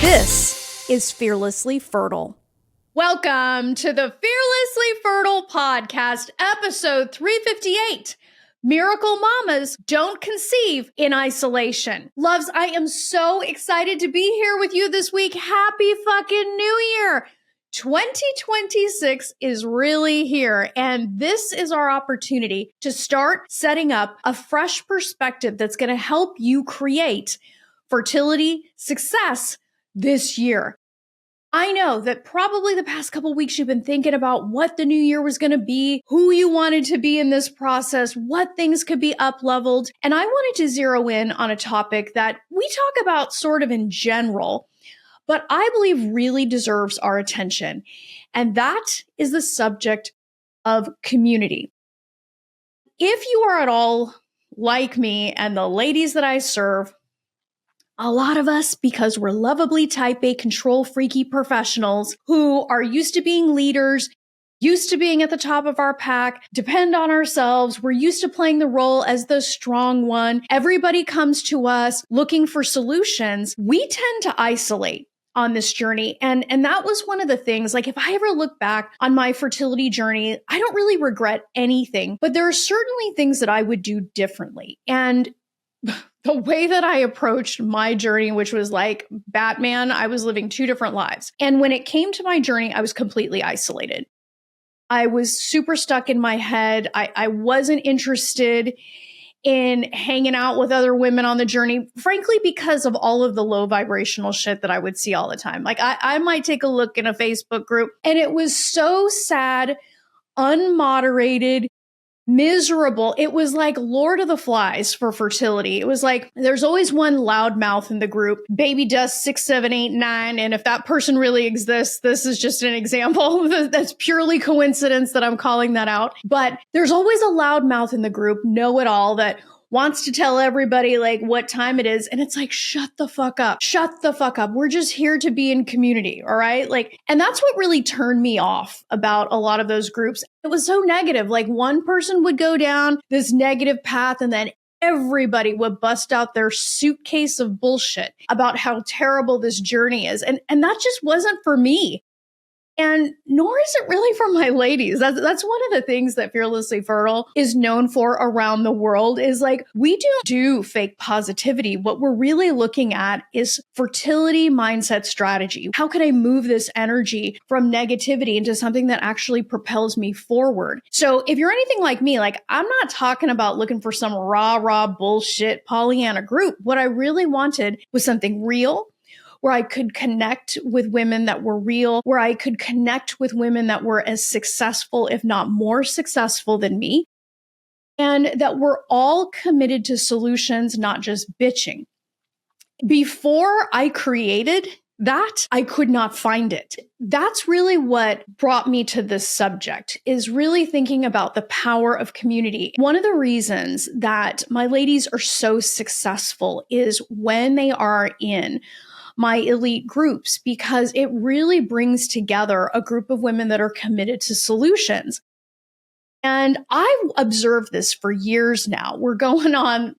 This is Fearlessly Fertile. Welcome to the Fearlessly Fertile podcast, episode 358. Miracle Mamas Don't Conceive in Isolation. Loves, I am so excited to be here with you this week. Happy fucking New Year. 2026 is really here, and this is our opportunity to start setting up a fresh perspective that's going to help you create fertility success this year. I know that probably the past couple weeks you've been thinking about what the new year was going to be, who you wanted to be in this process, what things could be up-leveled. And I wanted to zero in on a topic that we talk about sort of in general, but I believe really deserves our attention. And that is the subject of community. If you are at all like me and the ladies that I serve, a lot of us, because we're lovably type A control freaky professionals who are used to being leaders, used to being at the top of our pack, depend on ourselves. We're used to playing the role as the strong one. Everybody comes to us looking for solutions. We tend to isolate on this journey. And that was one of the things, like if I ever look back on my fertility journey, I don't really regret anything, but there are certainly things that I would do differently. And the way that I approached my journey, which was like Batman, I was living two different lives. And when it came to my journey, I was completely isolated. I was super stuck in my head. I wasn't interested in hanging out with other women on the journey, frankly, because of all of the low vibrational shit that I would see all the time. Like I might take a look in a Facebook group and it was so sad, unmoderated, miserable. It was like Lord of the Flies for fertility. It was like there's always one loudmouth in the group, baby dust 6, 7, 8, 9. And if that person really exists, this is just an example. That's purely coincidence that I'm calling that out. But there's always a loudmouth in the group, know-it-all, that wants to tell everybody like what time it is. And it's like, shut the fuck up. Shut the fuck up. We're just here to be in community. All right. Like, and that's what really turned me off about a lot of those groups. It was so negative. Like one person would go down this negative path and then everybody would bust out their suitcase of bullshit about how terrible this journey is. And that just wasn't for me. And nor is it really for my ladies. That's one of the things that Fearlessly Fertile is known for around the world is like, we don't do fake positivity. What we're really looking at is fertility mindset strategy. How can I move this energy from negativity into something that actually propels me forward? So if you're anything like me, like I'm not talking about looking for some rah bullshit Pollyanna group. What I really wanted was something real, where I could connect with women that were real, where I could connect with women that were as successful, if not more successful than me, and that were all committed to solutions, not just bitching. Before I created that, I could not find it. That's really what brought me to this subject, is really thinking about the power of community. One of the reasons that my ladies are so successful is when they are in my elite groups, because it really brings together a group of women that are committed to solutions. And I've observed this for years now. We're going on,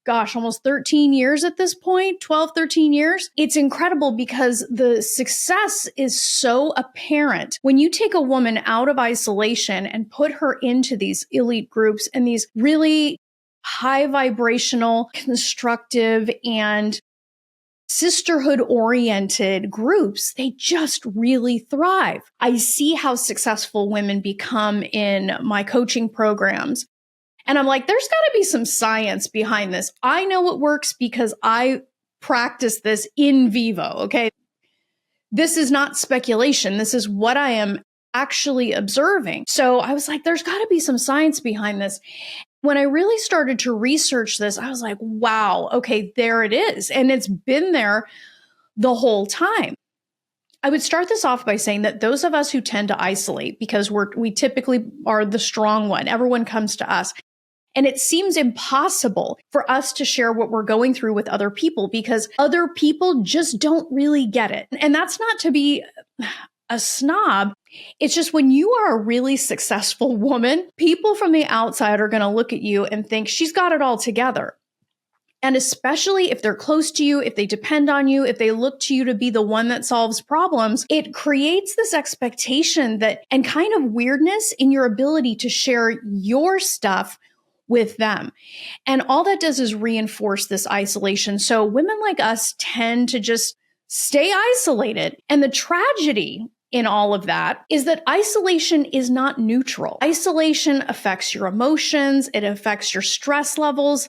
almost 13 years at this point, 12, 13 years. It's incredible because the success is so apparent when you take a woman out of isolation and put her into these elite groups and these really high vibrational, constructive, and sisterhood-oriented groups. They just really thrive. I see how successful women become in my coaching programs. And I'm like, there's got to be some science behind this. I know it works because I practice this in vivo, okay? This is not speculation. This is what I am actually observing. So I was like, there's got to be some science behind this. When I really started to research this, I was like, wow, okay, there it is. And it's been there the whole time. I would start this off by saying that those of us who tend to isolate, because we typically are the strong one, everyone comes to us. And it seems impossible for us to share what we're going through with other people because other people just don't really get it. And that's not to be a snob. It's just when you are a really successful woman, people from the outside are going to look at you and think she's got it all together. And especially if they're close to you, if they depend on you, if they look to you to be the one that solves problems, it creates this expectation that and kind of weirdness in your ability to share your stuff with them. And all that does is reinforce this isolation. So women like us tend to just stay isolated. And the tragedy in all of that is that isolation is not neutral. Isolation affects your emotions, it affects your stress levels,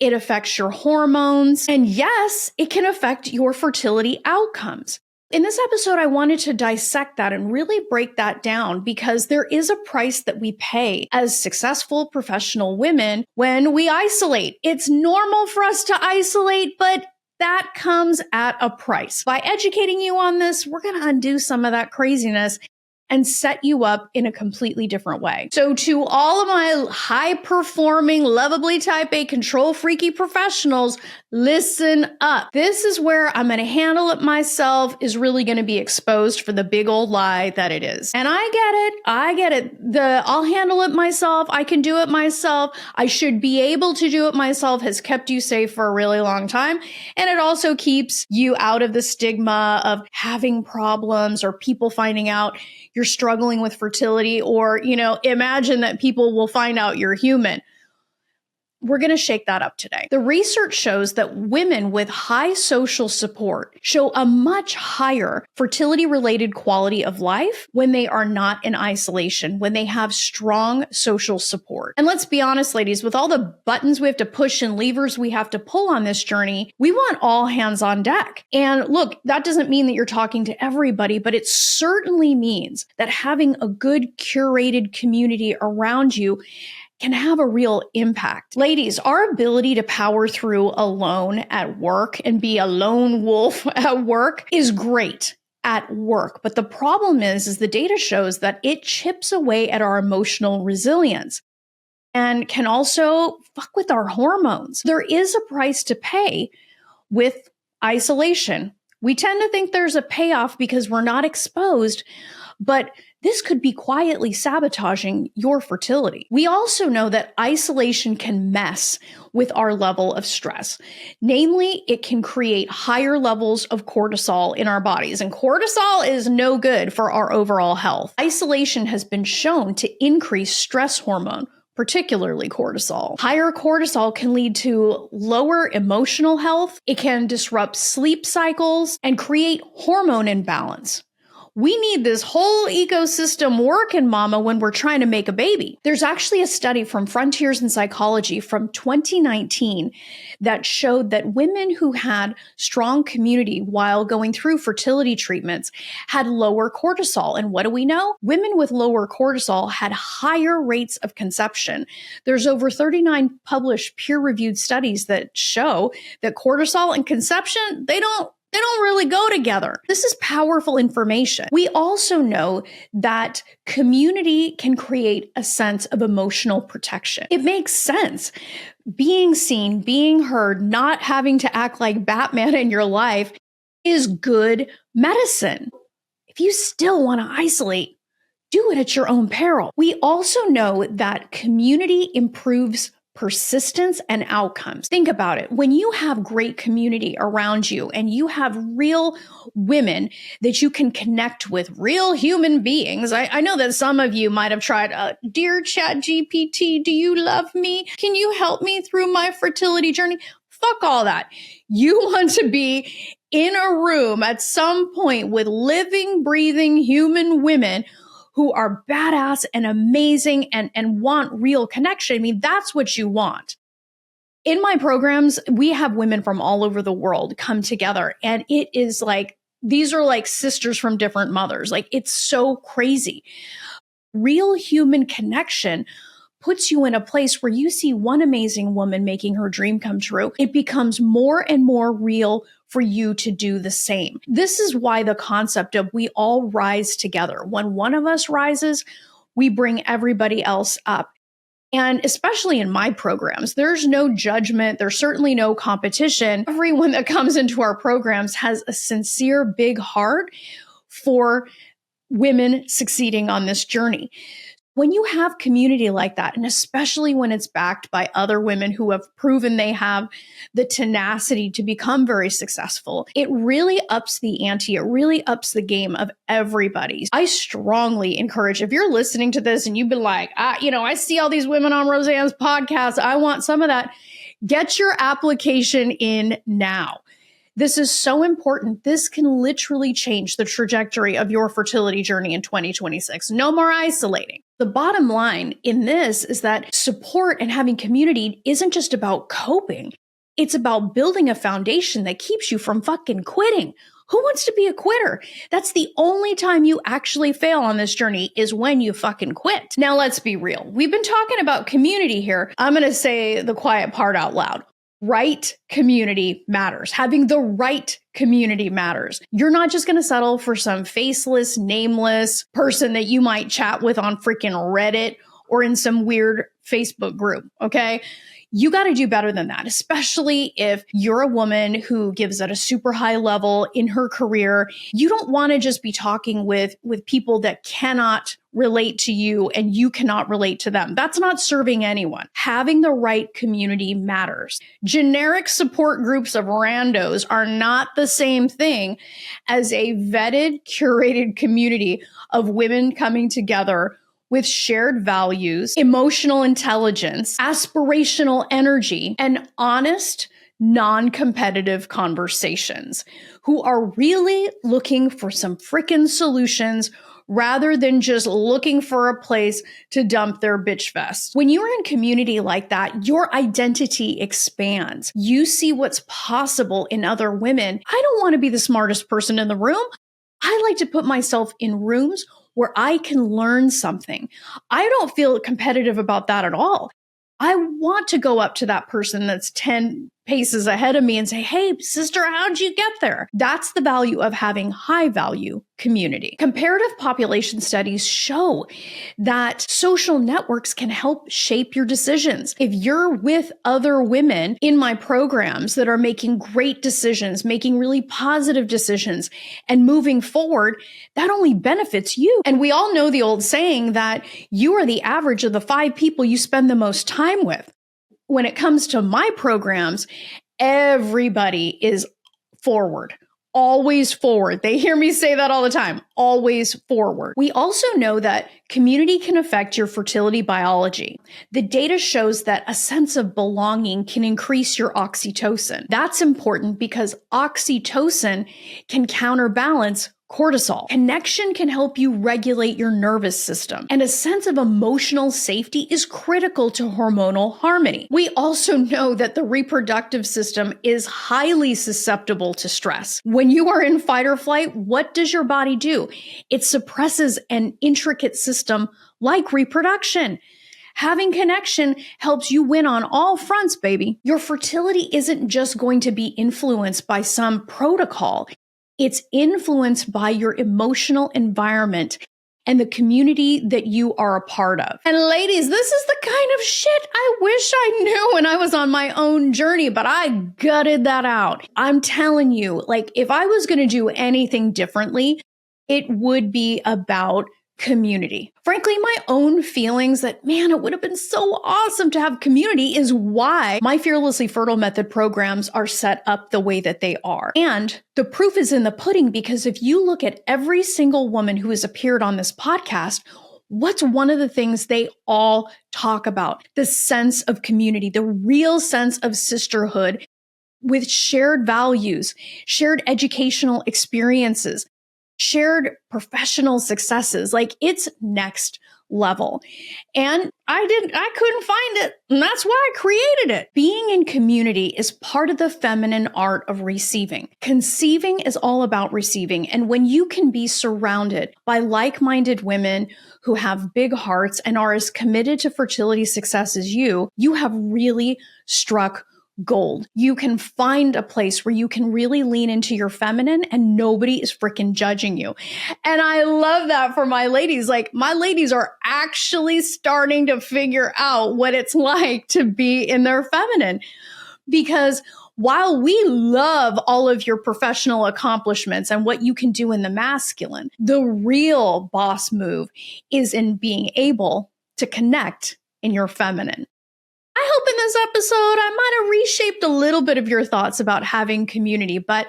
it affects your hormones, and yes, it can affect your fertility outcomes. In this episode, I wanted to dissect that and really break that down because there is a price that we pay as successful professional women when we isolate. It's normal for us to isolate, but that comes at a price. By educating you on this, we're going to undo some of that craziness and set you up in a completely different way. So to all of my high-performing, lovably type A, control-freaky professionals, listen up. This is where I'm going to handle it myself is really going to be exposed for the big old lie that it is. And I get it. I'll handle it myself. I can do it myself. I should be able to do it myself has kept you safe for a really long time. And it also keeps you out of the stigma of having problems or people finding out you're struggling with fertility, or, imagine that people will find out you're human. We're going to shake that up today. The research shows that women with high social support show a much higher fertility-related quality of life when they are not in isolation, when they have strong social support. And let's be honest, ladies, with all the buttons we have to push and levers we have to pull on this journey, we want all hands on deck. And look, that doesn't mean that you're talking to everybody, but it certainly means that having a good curated community around you can have a real impact. Ladies, our ability to power through alone at work and be a lone wolf at work is great at work. But the problem is the data shows that it chips away at our emotional resilience and can also fuck with our hormones. There is a price to pay with isolation. We tend to think there's a payoff because we're not exposed, but this could be quietly sabotaging your fertility. We also know that isolation can mess with our level of stress. Namely, it can create higher levels of cortisol in our bodies, and cortisol is no good for our overall health. Isolation has been shown to increase stress hormone, particularly cortisol. Higher cortisol can lead to lower emotional health. It can disrupt sleep cycles and create hormone imbalance. We need this whole ecosystem working, mama, when we're trying to make a baby. There's actually a study from Frontiers in Psychology from 2019 that showed that women who had strong community while going through fertility treatments had lower cortisol. And what do we know? Women with lower cortisol had higher rates of conception. There's over 39 published peer-reviewed studies that show that cortisol and conception, they don't really go together. This is powerful information. We also know that community can create a sense of emotional protection. It makes sense. Being seen, being heard, not having to act like Batman in your life is good medicine. If you still want to isolate, do it at your own peril. We also know that community improves persistence and outcomes. Think about it. When you have great community around you and you have real women that you can connect with, real human beings. I know that some of you might have tried, dear ChatGPT, do you love me? Can you help me through my fertility journey? Fuck all that. You want to be in a room at some point with living, breathing human women who are badass and amazing and want real connection. I mean, that's what you want. In my programs, we have women from all over the world come together, and it is like, these are like sisters from different mothers. Like, it's so crazy. Real human connection puts you in a place where you see one amazing woman making her dream come true. It becomes more and more real for you to do the same. This is why the concept of we all rise together. When one of us rises, we bring everybody else up. And especially in my programs, there's no judgment. There's certainly no competition. Everyone that comes into our programs has a sincere, big heart for women succeeding on this journey. When you have community like that, and especially when it's backed by other women who have proven they have the tenacity to become very successful, it really ups the ante. It really ups the game of everybody. I strongly encourage, if you're listening to this and you've been like, I see all these women on Rosanne's podcast, I want some of that, get your application in now. This is so important. This can literally change the trajectory of your fertility journey in 2026. No more isolating. The bottom line in this is that support and having community isn't just about coping. It's about building a foundation that keeps you from fucking quitting. Who wants to be a quitter? That's the only time you actually fail on this journey, is when you fucking quit. Now, let's be real. We've been talking about community here. I'm going to say the quiet part out loud. Right community matters. Having the right community matters. You're not just going to settle for some faceless, nameless person that you might chat with on freaking Reddit or in some weird Facebook group, okay? You got to do better than that, especially if you're a woman who gives at a super high level in her career. You don't want to just be talking with people that cannot relate to you and you cannot relate to them. That's not serving anyone. Having the right community matters. Generic support groups of randos are not the same thing as a vetted, curated community of women coming together with shared values, emotional intelligence, aspirational energy, and honest, non-competitive conversations, who are really looking for some freaking solutions rather than just looking for a place to dump their bitch fest. When you're in community like that, your identity expands. You see what's possible in other women. I don't want to be the smartest person in the room. I like to put myself in rooms where I can learn something. I don't feel competitive about that at all. I want to go up to that person that's 10 paces ahead of me and say, hey, sister, how'd you get there? That's the value of having high value community. Comparative population studies show that social networks can help shape your decisions. If you're with other women in my programs that are making great decisions, making really positive decisions, and moving forward, that only benefits you. And we all know the old saying that you are the average of the 5 people you spend the most time with. When it comes to my programs, everybody is forward, always forward. They hear me say that all the time, always forward. We also know that community can affect your fertility biology. The data shows that a sense of belonging can increase your oxytocin. That's important because oxytocin can counterbalance cortisol. Connection can help you regulate your nervous system, and a sense of emotional safety is critical to hormonal harmony. We also know that the reproductive system is highly susceptible to stress. When you are in fight or flight, what does your body do? It suppresses an intricate system like reproduction. Having connection helps you win on all fronts, baby. Your fertility isn't just going to be influenced by some protocol. It's influenced by your emotional environment and the community that you are a part of. And ladies, this is the kind of shit I wish I knew when I was on my own journey, but I gutted that out. I'm telling you, like, if I was going to do anything differently, it would be about community. Frankly, my own feelings that, man, it would have been so awesome to have community is why my Fearlessly Fertile Method programs are set up the way that they are. And the proof is in the pudding, because if you look at every single woman who has appeared on this podcast, what's one of the things they all talk about? The sense of community, the real sense of sisterhood with shared values, shared educational experiences, shared professional successes. Like, it's next level. And I couldn't find it. And that's why I created it. Being in community is part of the feminine art of receiving. Conceiving is all about receiving. And when you can be surrounded by like-minded women who have big hearts and are as committed to fertility success as you have really struck gold. You can find a place where you can really lean into your feminine and nobody is freaking judging you. And I love that for my ladies. Like, my ladies are actually starting to figure out what it's like to be in their feminine. Because while we love all of your professional accomplishments and what you can do in the masculine, the real boss move is in being able to connect in your feminine. I hope in this episode I might have reshaped a little bit of your thoughts about having community, but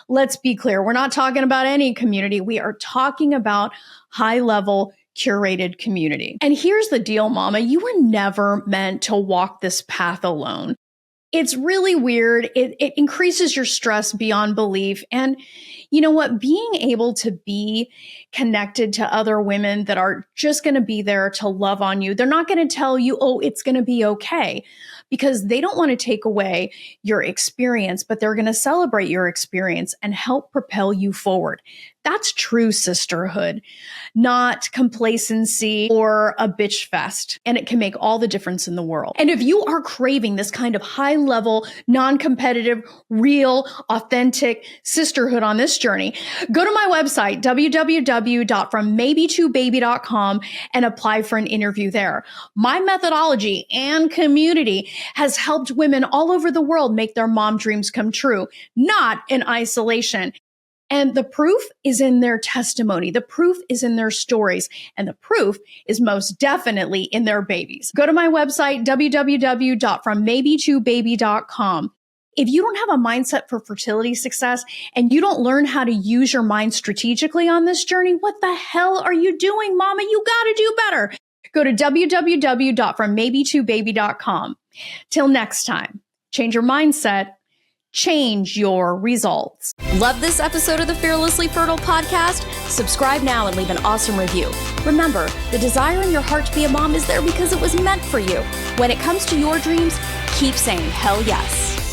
let's be clear, we're not talking about any community. We are talking about high-level curated community. And here's the deal, mama, you were never meant to walk this path alone. It's really weird. It increases your stress beyond belief. And you know what? Being able to be connected to other women that are just going to be there to love on you. They're not going to tell you, oh, it's going to be okay, because they don't want to take away your experience, but they're going to celebrate your experience and help propel you forward. That's true sisterhood, not complacency or a bitch fest. And it can make all the difference in the world. And if you are craving this kind of high-level, non-competitive, real, authentic sisterhood on this journey, go to my website, www.frommaybe2baby.com, and apply for an interview there. My methodology and community has helped women all over the world make their mom dreams come true, not in isolation. And the proof is in their testimony. The proof is in their stories. And the proof is most definitely in their babies. Go to my website, www.frommaybe2baby.com. If you don't have a mindset for fertility success and you don't learn how to use your mind strategically on this journey, what the hell are you doing, mama? You got to do better. Go to www.frommaybe2baby.com. Till next time, change your mindset. Change your results. Love this episode of the Fearlessly Fertile podcast? Subscribe now and leave an awesome review. Remember, the desire in your heart to be a mom is there because it was meant for you. When it comes to your dreams, keep saying hell yes.